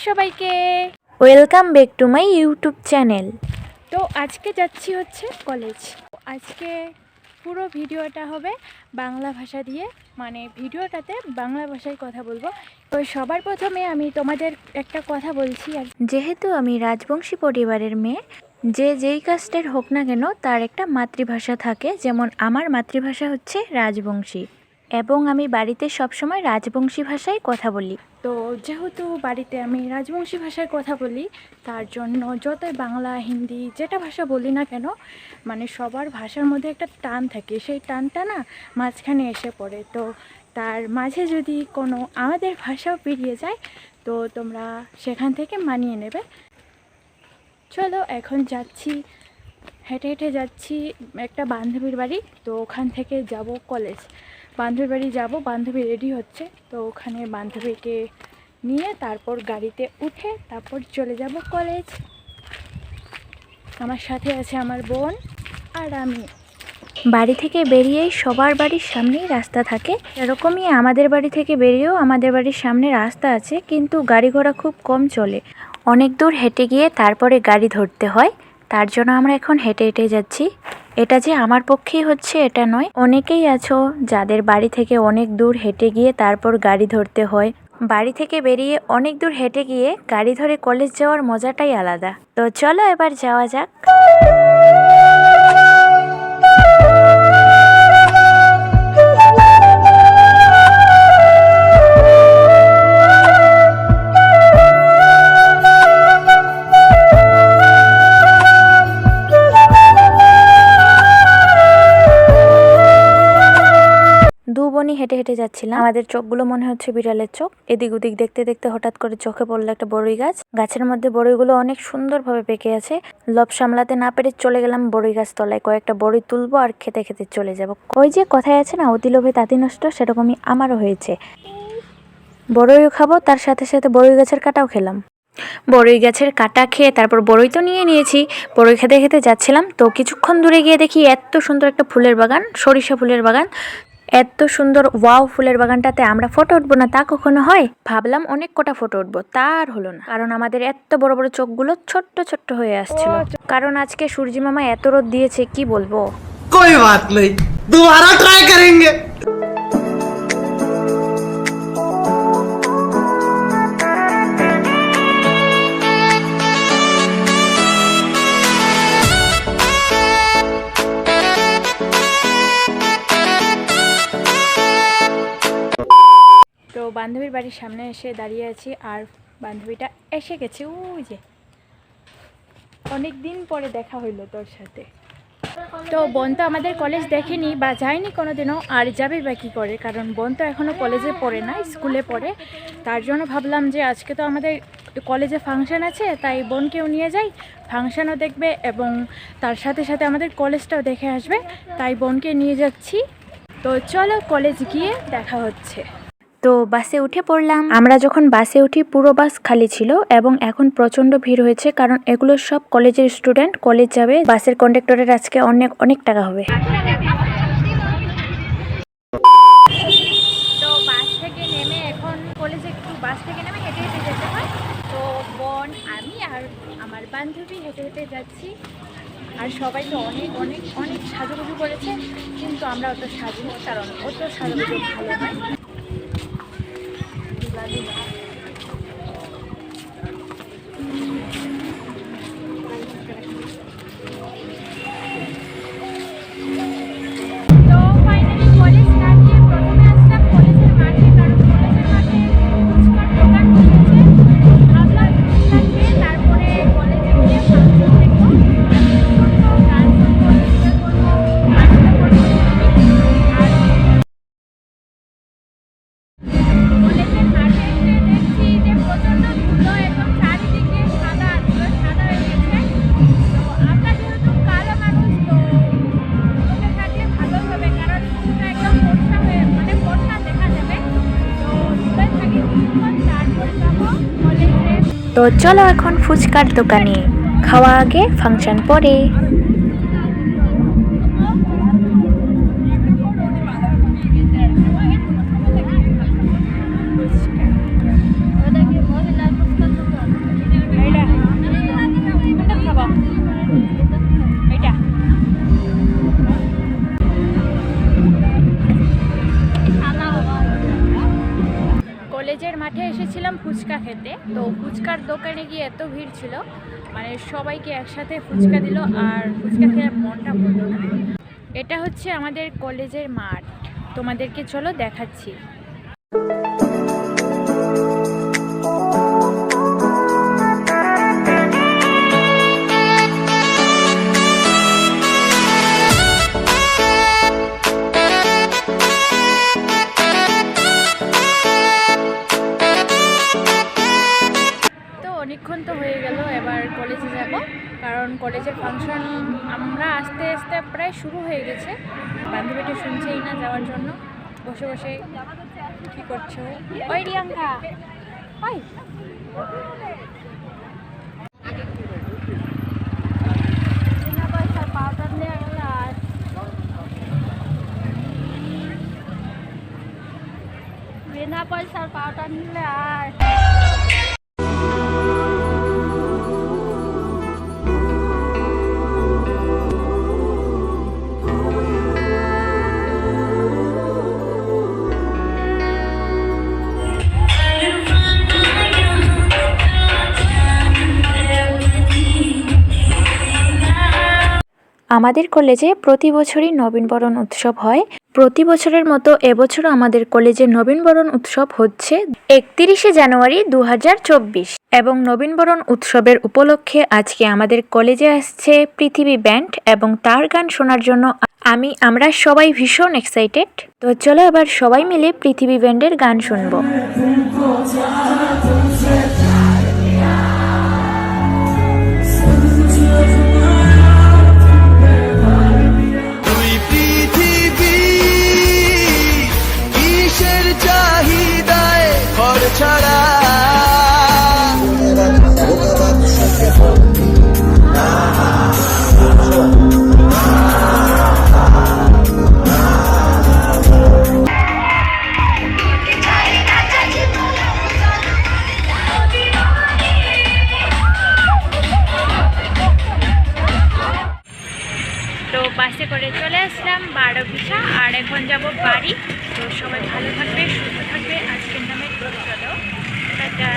সবাইকে, welcome back to my YouTube channel. তো আজকে যাচ্ছি হচ্ছে কলেজ। আজকে পুরো ভিডিওটা হবে বাংলা ভাষা দিয়ে, মানে ভিডিওটাতে বাংলা ভাষায় কথা বলবো। তো সবার প্রথমে আমি তোমাদের একটা কথা বলছি, আর যেহেতু আমি রাজবংশী পরিবারের মেয়ে, যেই কাস্টের হোক না কেন তার একটা মাতৃভাষা থাকে। যেমন আমার মাতৃভাষা হচ্ছে রাজবংশী এবং আমি বাড়িতে সবসময় রাজবংশী ভাষায় কথা বলি। তো যেহেতু বাড়িতে আমি রাজবংশী ভাষায় কথা বলি, তার জন্য যতই বাংলা হিন্দি যেটা ভাষা বলি না কেন, মানে সবার ভাষার মধ্যে একটা টান থাকে, সেই টানটা না মাঝখানে এসে পড়ে। তো তার মাঝে যদি কোনো আমাদের ভাষাও পেরিয়ে যায়, তো তোমরা সেখান থেকে মানিয়ে নেবে। চলো এখন যাচ্ছি, হেঁটে হেঁটে যাচ্ছি একটা বান্ধবীর বাড়ি। তো ওখান থেকে যাব কলেজ। বান্ধবীর বাড়ি যাব, বান্ধবী রেডি হচ্ছে, তো ওখানে বান্ধবীকে নিয়ে তারপর গাড়িতে উঠে তারপর চলে যাব কলেজ। আমার সাথে আছে আমার বোন আর আমি। বাড়ি থেকে বেরিয়েই সবার বাড়ির সামনেই রাস্তা থাকে, এরকমই আমাদের বাড়ি থেকে বেরিয়েও আমাদের বাড়ির সামনে রাস্তা আছে, কিন্তু গাড়ি ঘোড়া খুব কম চলে। অনেক দূর হেঁটে গিয়ে তারপরে গাড়ি ধরতে হয়, তার জন্য আমরা এখন হেঁটে হেঁটে যাচ্ছি। এটা যে আমার পক্ষেই হচ্ছে এটা নয়, অনেকেই আছো যাদের বাড়ি থেকে অনেক দূর হেঁটে গিয়ে তারপর গাড়ি ধরতে হয়। বাড়ি থেকে বেরিয়ে অনেক দূর হেঁটে গিয়ে গাড়ি ধরে কলেজ যাওয়ার মজাটাই আলাদা। তো চলো এবার যাওয়া যাক। হেঁটে হেঁটে যাচ্ছিলাম, আমাদের চোখগুলো মনে হচ্ছে বিড়ালের চোখ। এদিক ওদিক দেখতে দেখতে হঠাৎ করে চোখে পড়লো একটা বড়ই গাছ। গাছের মধ্যে বড়ইগুলো অনেক সুন্দরভাবে পেকে আছে। লোভ সামলাতে না পেরে চলে গেলাম বড়ই গাছ তলায়, কয়েকটা বড়ই তুলবো আর খেতে খেতে চলে যাব। ওই যে কথায় আছে না, অতি লোভে তাঁতি নষ্ট, সেরকমই আমারও হয়েছে। বড়ইও খাবো, তার সাথে সাথে বড়ই গাছের কাটাও খেলাম। বড়ই গাছের কাটা খেয়ে তারপর বড়ই তো নিয়েছি। বড়ই খেতে খেতে যাচ্ছিলাম, তো কিছুক্ষণ দূরে গিয়ে দেখি এত সুন্দর একটা ফুলের বাগান, সরিষা ফুলের বাগান। এত সুন্দর ওয়াও ফুলের বাগানটাতে আমরা ফটো উঠবো না তা কখনো হয়? ভাবলাম অনেক কটা ফটো উঠবো, তার হলো না, কারণ আমাদের এত বড় বড় চোখগুলো ছোট্ট ছোট্ট হয়ে আসছিল। কারণ আজকে সূর্যি মামা এত রোদ দিয়েছে, কি বলবো। कोई बात नहीं, दोबारा ट्राई करेंगे। তো বান্ধবীর বাড়ির সামনে এসে দাঁড়িয়ে আছি, আর বান্ধবীটা এসে গেছে। ওই যে অনেক দিন পরে দেখা হইলো তোর সাথে। তো বোন তো আমাদের কলেজ দেখেনি বা যায়নি কোনোদিনও, আর যাবে বা কী করে, কারণ বোন তো এখনও কলেজে পড়ে না, স্কুলে পড়ে। তার জন্য ভাবলাম যে আজকে তো আমাদের কলেজে ফাংশান আছে, তাই বোনকেও নিয়ে যাই, ফাংশানও দেখবে এবং তার সাথে সাথে আমাদের কলেজটাও দেখে আসবে, তাই বোনকে নিয়ে যাচ্ছি। তো চলো কলেজ গিয়ে দেখা হচ্ছে। তো বাসে উঠে পড়লাম। আমরা যখন বাসে উঠি পুরো বাস খালি ছিল এবং এখন প্রচন্ড ভিড় হয়েছে, কারণ এগুলো সব কলেজের স্টুডেন্ট, কলেজ যাবে। বাসের কন্ডাক্টরের আজকে অনেক অনেক টাকা হবে। তো বাস থেকে নেমে এখন কলেজে একটু বাস থেকে নেমে হেঁটে হেঁটে যেতে হয়। তো বোন, আমি আর আমার বান্ধবী হেঁটে হেঁটে যাচ্ছি। আর সবাই তো অনেক অনেক অনেক সাজুগুজু করেছে, কিন্তু আমরা অত সাজিনি, কারণ অত সাজুগুজু ভালো নয়। তো চলো এখন ফুচকার দোকানে, খাওয়া আগে ফাংশন পরে। ফুচকা খেতে। তো ফুচকার দোকানে গিয়ে এত ভিড় ছিল, মানে সবাইকে একসাথে ফুচকা দিল আর ফুচকা খেয়ে মনটা ভরল না। এটা হচ্ছে আমাদের কলেজের মাঠ, তোমাদেরকে চলো দেখাচ্ছি। অনেকক্ষণ তো হয়ে গেল, এবার কলেজে যাব, কারণ কলেজের ফাংশন আমরা আস্তে আস্তে প্রায় শুরু হয়ে গেছে। বান্ধবীটা শুনছেই না যাওয়ার জন্য, বসে বসে কি করছো? ওই রিয়াঙ্কা, ওই বিনা পয়সার পাউডার নিলে আর আমাদের কলেজে প্রতি বছরই নবীনবরণ উৎসব হয়। প্রতি বছরের মতো এবছরও আমাদের কলেজে নবীনবরণ উৎসব হচ্ছে 31শে জানুয়ারি 2024 এবং নবীনবরণ উৎসবের উপলক্ষে আজকে আমাদের কলেজে আসছে পৃথিবী ব্যান্ড এবং তার গান শোনার জন্য আমরা সবাই ভীষণ এক্সাইটেড। তো চলো এবার সবাই মিলে পৃথিবী ব্যান্ডের গান শুনবো। ছাড়া তো বাসে করে চলে আসলাম 12 পিছা, আর এখন যাব বাড়ি। তো সবাই ভালো থাকবে, সুস্থ থাকবে, আজকের নামে চলো টাটা।